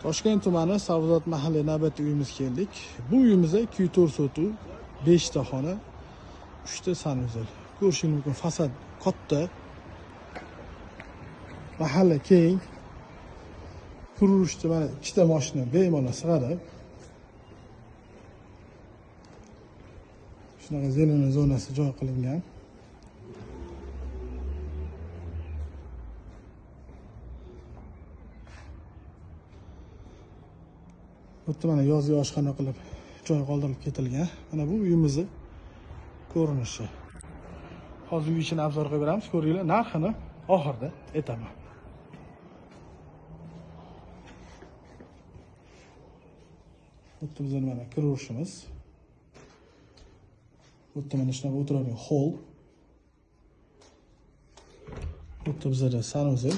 Toshkent tumani Savzot mahalliy navbatdagi uyimizga keldik. Bu uyimizda 204 sotuv, 5 ta xona, 3 ta sanuzel. Ko'rishingiz mumkin, fasad katta. Mahalla keng. Qurilishda mana 2 ta mashina bemalol sig'adi. Shunaqa zelena zonasi joy qilingan. Bu mana yozgi oshxona qilib joy qoldirib ketilgan. Mana bu uyimizni ko'rinishi. Hozir uy ichini obzor qilib beramiz. Ko'ringlar, narxini oxirida aytaman. Bu bizning mana kirishimiz. Bu mana shunaqa o'tiradigan hol. Bu bizda sanuzel.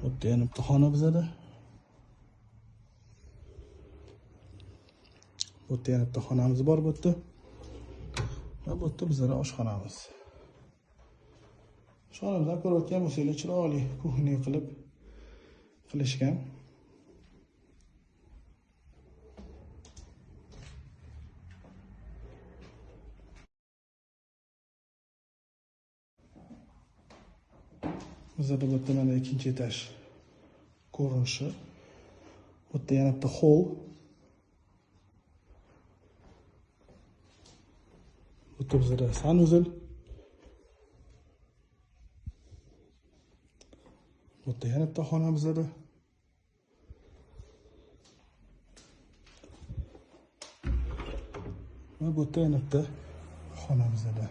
Bu yana bitta xona bizda. Bu yana bitta xonamiz bor bu yerda. Va bu yerda bizning oshxonamiz. Shonimizdan ko'rayotgan bo'lsangiz, chiroyli kuxnya qilishgan. Bizda bu yerda mana ikkinchi etaj ko'rinishi. Bu yerda yana bitta hol. Bu bizda sanuzel. Bu yerda yana bitta xona bizda. Va bu yerda yana bitta xona bizda.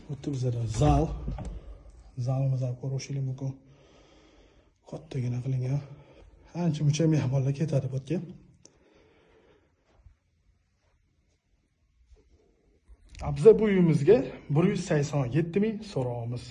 Bu yerda bizda zal. Zalimizdan ko'rishingiz mumkin. Kattagina qilingan. Ancha-muncha mehmonlar ketadi bu yerga. Biz bu uyimizga 187 ming so'raymiz.